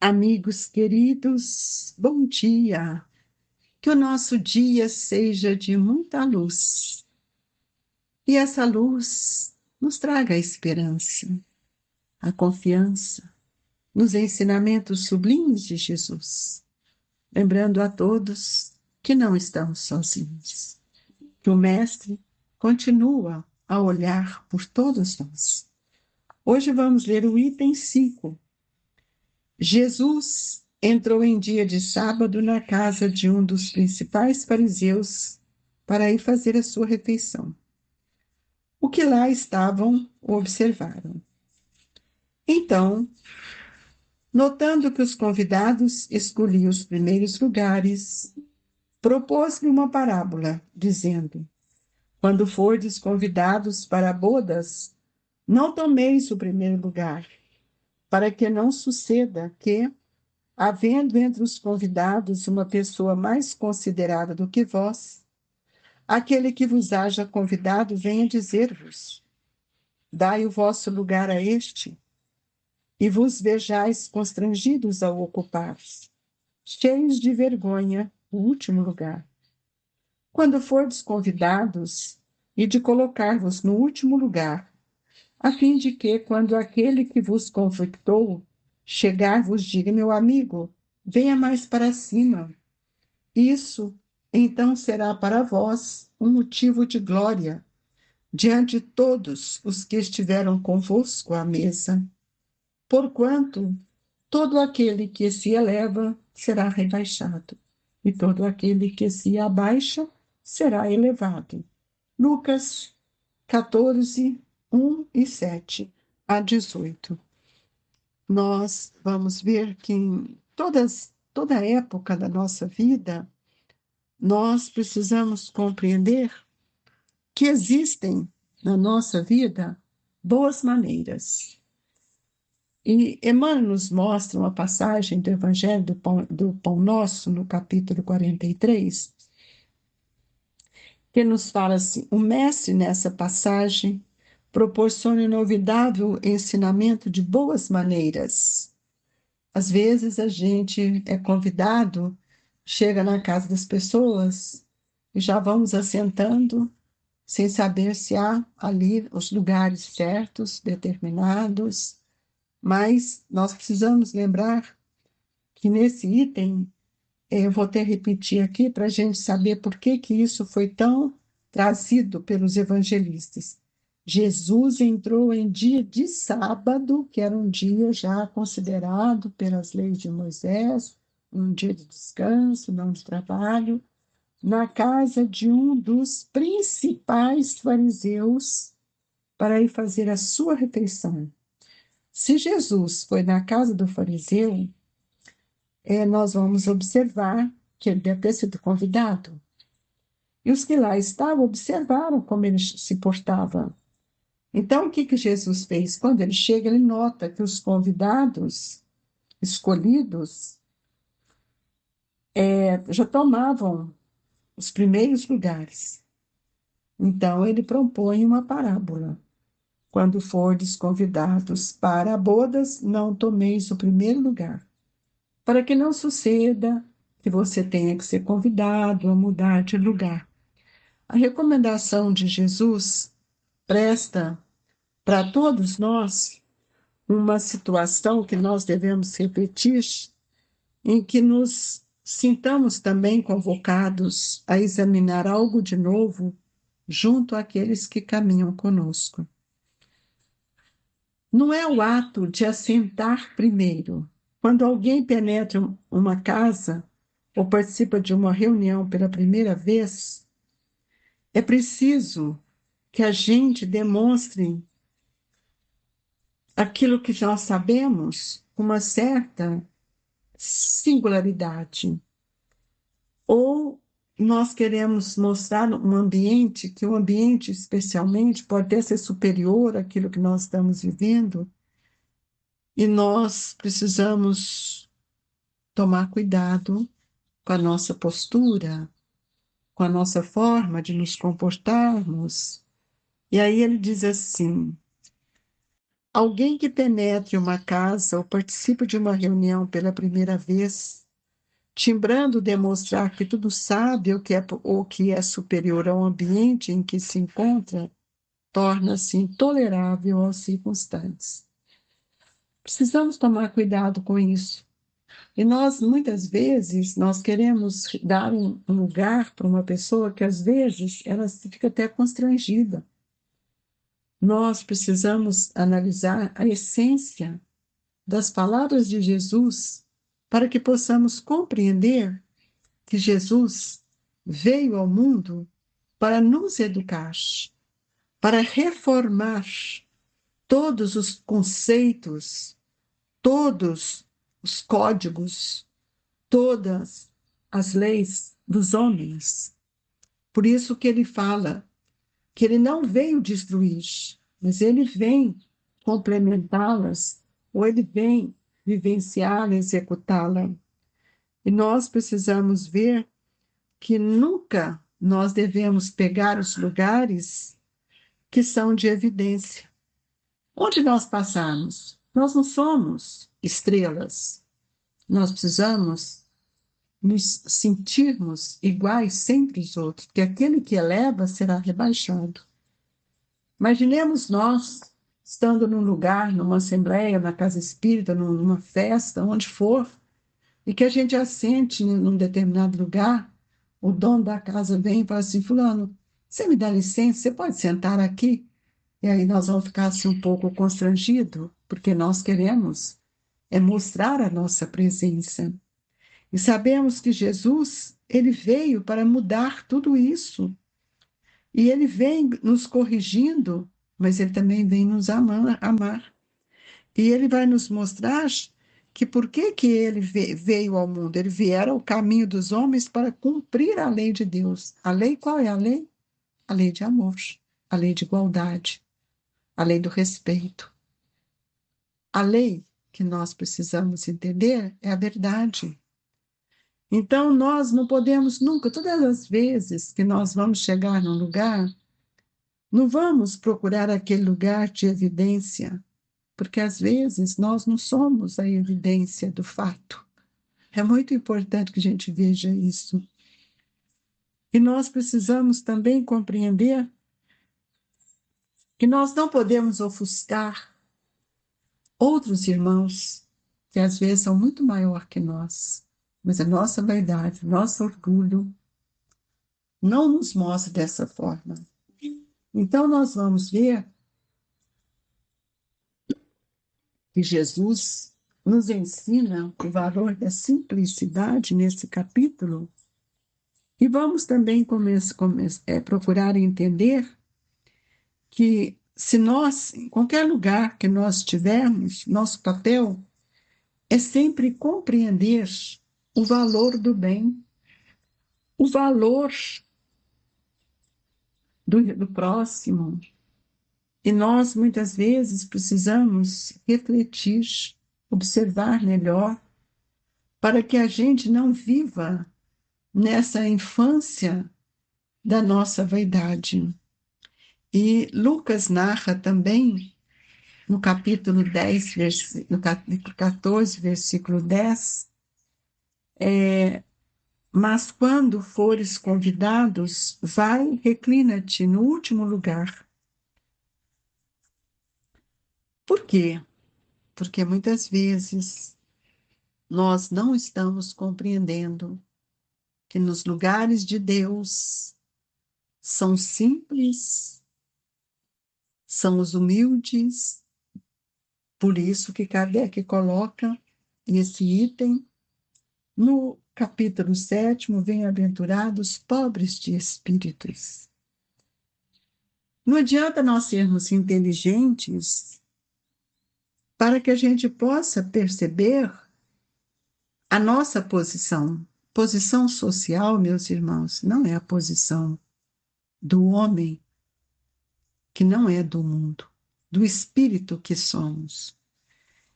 Amigos queridos, bom dia. Que o nosso dia seja de muita luz e essa luz nos traga a esperança, a confiança nos ensinamentos sublimes de Jesus, lembrando a todos que não estamos sozinhos, que o Mestre continua a olhar por todos nós. Hoje vamos ler o item 5. Jesus entrou em dia de sábado na casa de um dos principais fariseus para ir fazer a sua refeição. O que lá estavam o observaram. Então, notando que os convidados escolhiam os primeiros lugares, propôs-lhe uma parábola, dizendo: quando fordes convidados para bodas, não tomeis o primeiro lugar, para que não suceda que, havendo entre os convidados uma pessoa mais considerada do que vós, aquele que vos haja convidado venha dizer-vos: dai o vosso lugar a este, e vos vejais constrangidos ao ocupar, cheios de vergonha, o último lugar. Quando fordes convidados, e de colocar-vos no último lugar, a fim de que, quando aquele que vos convocou chegar, vos diga: meu amigo, venha mais para cima. Isso, então, será para vós um motivo de glória diante de todos os que estiveram convosco à mesa. Porquanto todo aquele que se eleva será rebaixado, e todo aquele que se abaixa será elevado. Lucas 14, 1 e 7 a 18. Nós vamos ver que em toda a época da nossa vida, nós precisamos compreender que existem na nossa vida boas maneiras. E Emmanuel nos mostra uma passagem do Evangelho do Pão Nosso, no capítulo 43, que nos fala assim: o mestre, nessa passagem, proporciona inovidável ensinamento de boas maneiras. Às vezes a gente é convidado, chega na casa das pessoas e já vamos assentando, sem saber se há ali os lugares certos, determinados, mas nós precisamos lembrar que nesse item, eu vou até repetir aqui para a gente saber por que isso foi tão trazido pelos evangelistas. Jesus entrou em dia de sábado, que era um dia já considerado pelas leis de Moisés, um dia de descanso, não de trabalho, na casa de um dos principais fariseus para ir fazer a sua refeição. Se Jesus foi na casa do fariseu, nós vamos observar que ele deve ter sido convidado. E os que lá estavam observaram como ele se portava. Então, o que Jesus fez? Quando ele chega, ele nota que os convidados escolhidos já tomavam os primeiros lugares. Então, ele propõe uma parábola. Quando fordes convidados para bodas, não tomeis o primeiro lugar, para que não suceda que você tenha que ser convidado a mudar de lugar. A recomendação de Jesus presta para todos nós uma situação que nós devemos repetir, em que nos sintamos também convocados a examinar algo de novo junto àqueles que caminham conosco. Não é o ato de assentar primeiro. Quando alguém penetra uma casa ou participa de uma reunião pela primeira vez, é preciso que a gente demonstre aquilo que nós sabemos com uma certa singularidade. Ou nós queremos mostrar um ambiente, que o ambiente especialmente pode até ser superior àquilo que nós estamos vivendo, e nós precisamos tomar cuidado com a nossa postura, com a nossa forma de nos comportarmos. E aí ele diz assim: Alguém que penetre uma casa ou participe de uma reunião pela primeira vez, timbrando demonstrar que tudo sabe ou que é superior ao ambiente em que se encontra, torna-se intolerável aos circunstantes. Precisamos tomar cuidado com isso. E nós, muitas vezes, nós queremos dar um lugar para uma pessoa que, às vezes, ela fica até constrangida. Nós precisamos analisar a essência das palavras de Jesus para que possamos compreender que Jesus veio ao mundo para nos educar, para reformar todos os conceitos, todos os códigos, todas as leis dos homens. Por isso que ele fala que ele não veio destruir, mas ele vem complementá-las, ou ele vem vivenciá-la, executá-la. E nós precisamos ver que nunca nós devemos pegar os lugares que são de evidência. Onde nós passarmos, nós não somos estrelas. Nós precisamos nos sentirmos iguais sempre aos outros, porque aquele que eleva será rebaixado. Imaginemos nós estando num lugar, numa assembleia, na casa espírita, numa festa, onde for, e que a gente assente num determinado lugar, o dono da casa vem e fala assim: fulano, você me dá licença, você pode sentar aqui? E aí nós vamos ficar assim um pouco constrangidos, porque nós queremos mostrar a nossa presença. E sabemos que Jesus, ele veio para mudar tudo isso. E ele vem nos corrigindo, mas ele também vem nos amar. E ele vai nos mostrar que por que ele veio ao mundo? Ele viera ao caminho dos homens para cumprir a lei de Deus. A lei, qual é a lei? A lei de amor, a lei de igualdade, a lei do respeito. A lei que nós precisamos entender é a verdade. Então, nós não podemos nunca, todas as vezes que nós vamos chegar num lugar, não vamos procurar aquele lugar de evidência, porque às vezes nós não somos a evidência do fato. É muito importante que a gente veja isso. E nós precisamos também compreender que nós não podemos ofuscar outros irmãos que às vezes são muito maior que nós, mas a nossa vaidade, nosso orgulho não nos mostra dessa forma. Então nós vamos ver que Jesus nos ensina o valor da simplicidade nesse capítulo, e vamos também procurar entender que se nós, em qualquer lugar que nós estivermos, nosso papel é sempre compreender o valor do bem, o valor do próximo. E nós, muitas vezes, precisamos refletir, observar melhor, para que a gente não viva nessa infância da nossa vaidade. E Lucas narra também, no capítulo 10, no capítulo 14, versículo 10, mas quando fores convidados, vai, reclina-te no último lugar. Por quê? Porque muitas vezes nós não estamos compreendendo que nos lugares de Deus são simples, são os humildes. Por isso que Kardec coloca esse item no capítulo 7º, bem-aventurados pobres de espíritos. Não adianta nós sermos inteligentes para que a gente possa perceber a nossa posição. Posição social, meus irmãos, não é a posição do homem que não é do mundo, do espírito que somos.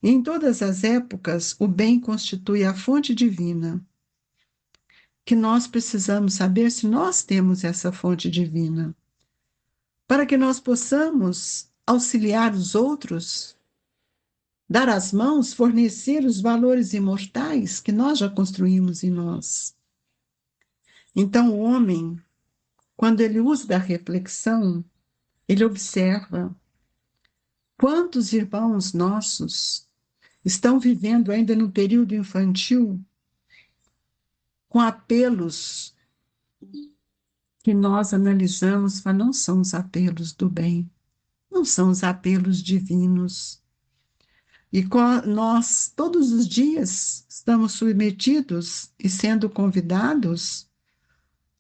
Em todas as épocas, o bem constitui a fonte divina, que nós precisamos saber se nós temos essa fonte divina, para que nós possamos auxiliar os outros dar as mãos, fornecer os valores imortais que nós já construímos em nós. Então, o homem, quando ele usa da reflexão, ele observa quantos irmãos nossos estão vivendo ainda no período infantil com apelos que nós analisamos, mas não são os apelos do bem, não são os apelos divinos. E nós, todos os dias, estamos submetidos e sendo convidados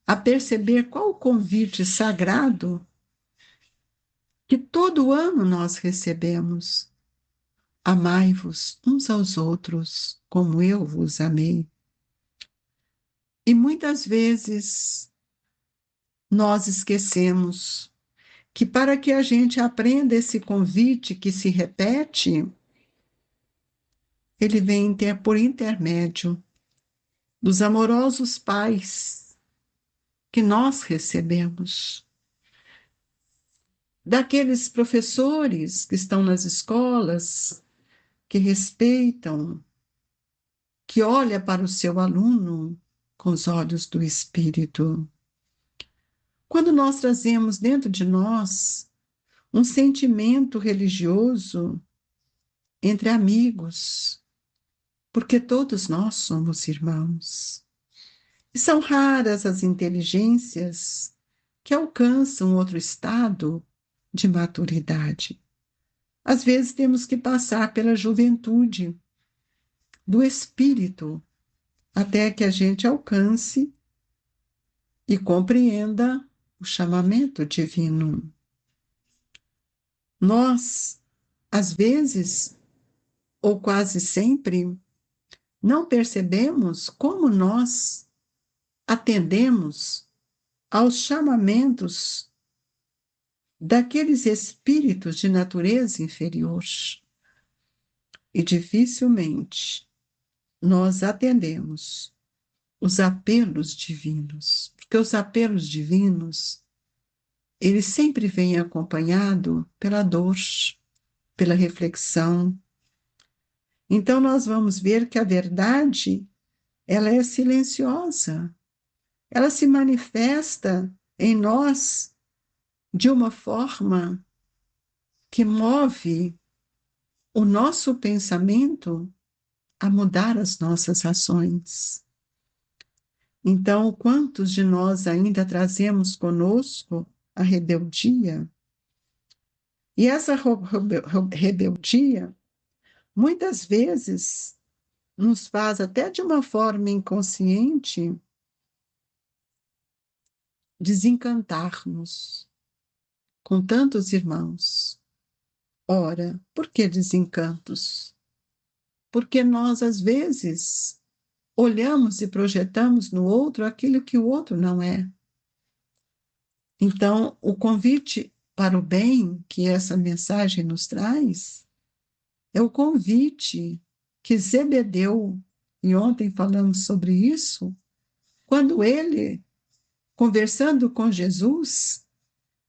a perceber qual o convite sagrado que todo ano nós recebemos. Amai-vos uns aos outros, como eu vos amei. E muitas vezes nós esquecemos que para que a gente aprenda esse convite que se repete, ele vem por intermédio dos amorosos pais que nós recebemos, daqueles professores que estão nas escolas, que respeitam, que olha para o seu aluno com os olhos do Espírito. Quando nós trazemos dentro de nós um sentimento religioso entre amigos, porque todos nós somos irmãos. E são raras as inteligências que alcançam outro estado de maturidade. Às vezes temos que passar pela juventude do espírito até que a gente alcance e compreenda o chamamento divino. Nós, às vezes, ou quase sempre, não percebemos como nós atendemos aos chamamentos daqueles espíritos de natureza inferior. E dificilmente nós atendemos os apelos divinos, porque os apelos divinos, eles sempre vêm acompanhado pela dor, pela reflexão. Então nós vamos ver que a verdade, ela é silenciosa. Ela se manifesta em nós de uma forma que move o nosso pensamento a mudar as nossas ações. Então, quantos de nós ainda trazemos conosco a rebeldia? E essa rebeldia, muitas vezes, nos faz, até de uma forma inconsciente, desencantar-nos com tantos irmãos. Ora, por que desencantos? Porque nós, às vezes, olhamos e projetamos no outro aquilo que o outro não é. Então, o convite para o bem que essa mensagem nos traz é o convite que Zebedeu, e ontem falamos sobre isso, quando ele, conversando com Jesus,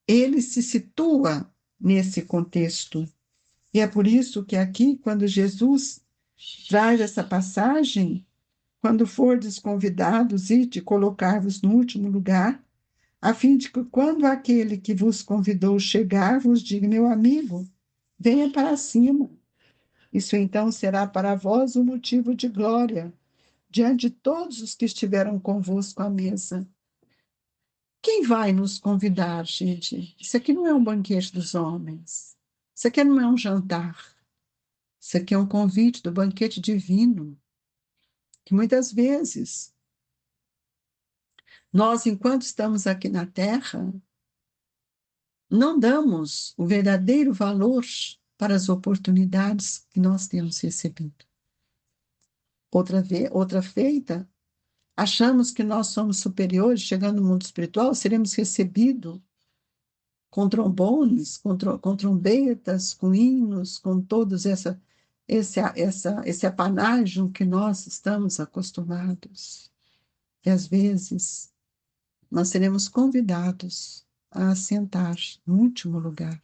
ele se situa nesse contexto. E é por isso que aqui, quando Jesus traz essa passagem, quando fordes convidados, ide colocar-vos no último lugar, a fim de que, quando aquele que vos convidou chegar, vos diga: meu amigo, venha para cima. Isso então será para vós um motivo de glória, diante de todos os que estiveram convosco à mesa. Quem vai nos convidar, gente? Isso aqui não é um banquete dos homens. Isso aqui não é um jantar. Isso aqui é um convite do banquete divino, que muitas vezes nós, enquanto estamos aqui na Terra, não damos o verdadeiro valor para as oportunidades que nós temos recebido. Outra feita, achamos que nós somos superiores, chegando no mundo espiritual, seremos recebidos com trombones, com trombetas, com hinos, com todos esse apanágio que nós estamos acostumados. E às vezes nós seremos convidados a assentar no último lugar,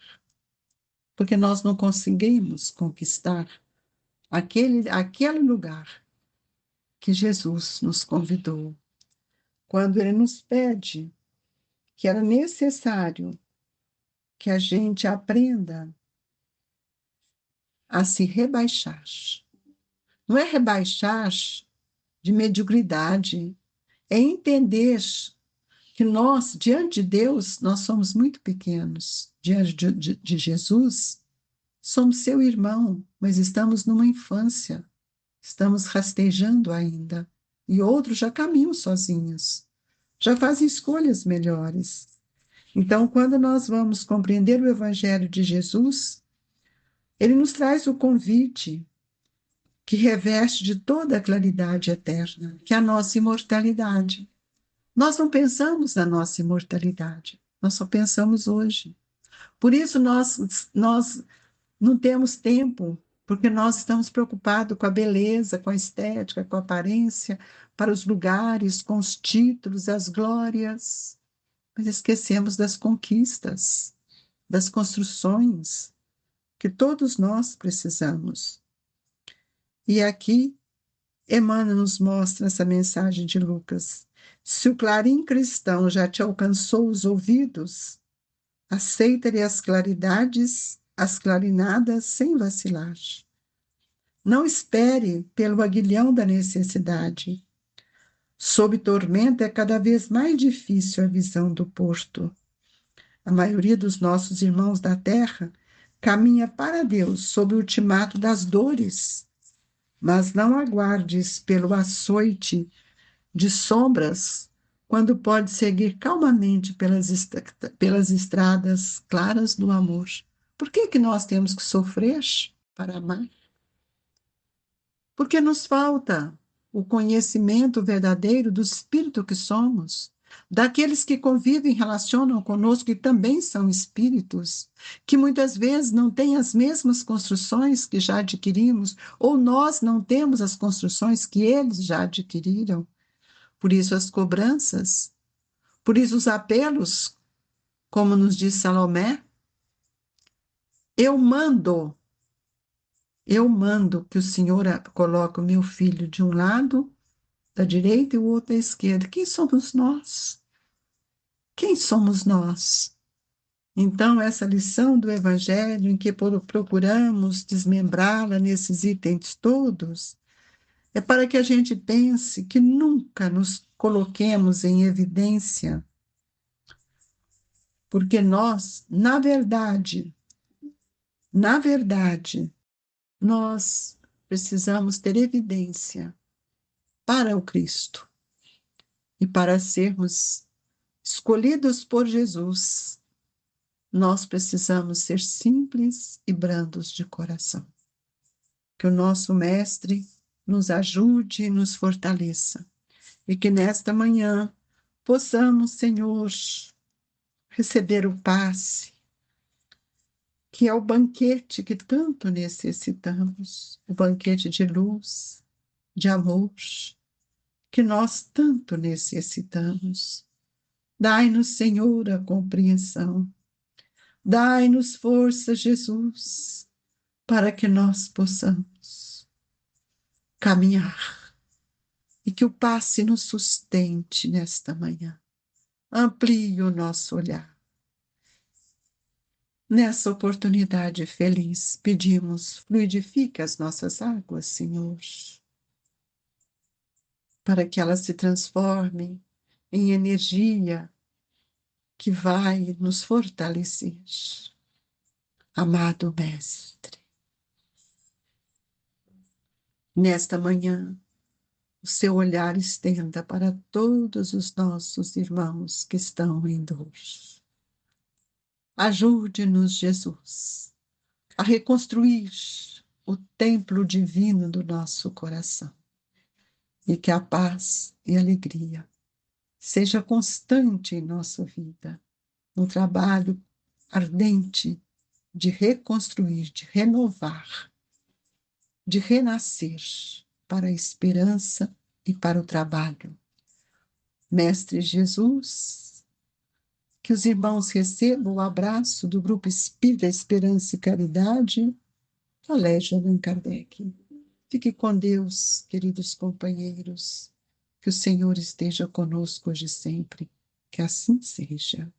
porque nós não conseguimos conquistar aquele lugar que Jesus nos convidou, quando ele nos pede que era necessário que a gente aprenda a se rebaixar. Não é rebaixar de mediocridade, é entender que nós, diante de Deus, nós somos muito pequenos. Diante de Jesus, somos seu irmão, mas estamos numa infância, estamos rastejando ainda. E outros já caminham sozinhos, já fazem escolhas melhores. Então, quando nós vamos compreender o Evangelho de Jesus, ele nos traz o convite que reveste de toda a claridade eterna, que é a nossa imortalidade. Nós não pensamos na nossa imortalidade, nós só pensamos hoje. Por isso nós não temos tempo, porque nós estamos preocupados com a beleza, com a estética, com a aparência, para os lugares, com os títulos, as glórias, mas esquecemos das conquistas, das construções que todos nós precisamos. E aqui Emmanuel nos mostra essa mensagem de Lucas. Se o clarim cristão já te alcançou os ouvidos, aceita-lhe as claridades, as clarinadas, sem vacilar. Não espere pelo aguilhão da necessidade. Sob tormenta é cada vez mais difícil a visão do porto. A maioria dos nossos irmãos da terra caminha para Deus sob o ultimato das dores, mas não aguardes pelo açoite de sombras, quando pode seguir calmamente pelas estradas claras do amor. Por que que nós temos que sofrer para amar? Porque nos falta o conhecimento verdadeiro do espírito que somos, daqueles que convivem, relacionam conosco e também são espíritos, que muitas vezes não têm as mesmas construções que já adquirimos, ou nós não temos as construções que eles já adquiriram. Por isso as cobranças, por isso os apelos, como nos diz Salomé, eu mando que o Senhor coloque o meu filho de um lado, da direita, e o outro da esquerda. Quem somos nós? Quem somos nós? Então, essa lição do Evangelho, em que procuramos desmembrá-la nesses itens todos, é para que a gente pense que nunca nos coloquemos em evidência, porque nós, na verdade, nós precisamos ter evidência para o Cristo e para sermos escolhidos por Jesus. Nós precisamos ser simples e brandos de coração. Que o nosso Mestre nos ajude e nos fortaleça. E que nesta manhã possamos, Senhor, receber o passe, que é o banquete que tanto necessitamos, o banquete de luz, de amor, que nós tanto necessitamos. Dai-nos, Senhor, a compreensão. Dai-nos força, Jesus, para que nós possamos caminhar e que o passe nos sustente nesta manhã. Amplie o nosso olhar. Nessa oportunidade feliz, pedimos, fluidifique as nossas águas, Senhor, para que elas se transformem em energia que vai nos fortalecer. Amado Mestre, nesta manhã, o seu olhar estenda para todos os nossos irmãos que estão em dor. Ajude-nos, Jesus, a reconstruir o templo divino do nosso coração e que a paz e a alegria seja constante em nossa vida, no trabalho ardente de reconstruir, de renovar, de renascer para a esperança e para o trabalho. Mestre Jesus, que os irmãos recebam o abraço do Grupo Espírita Esperança e Caridade, Colégio Allan Kardec. Fique com Deus, queridos companheiros. Que o Senhor esteja conosco hoje e sempre. Que assim seja.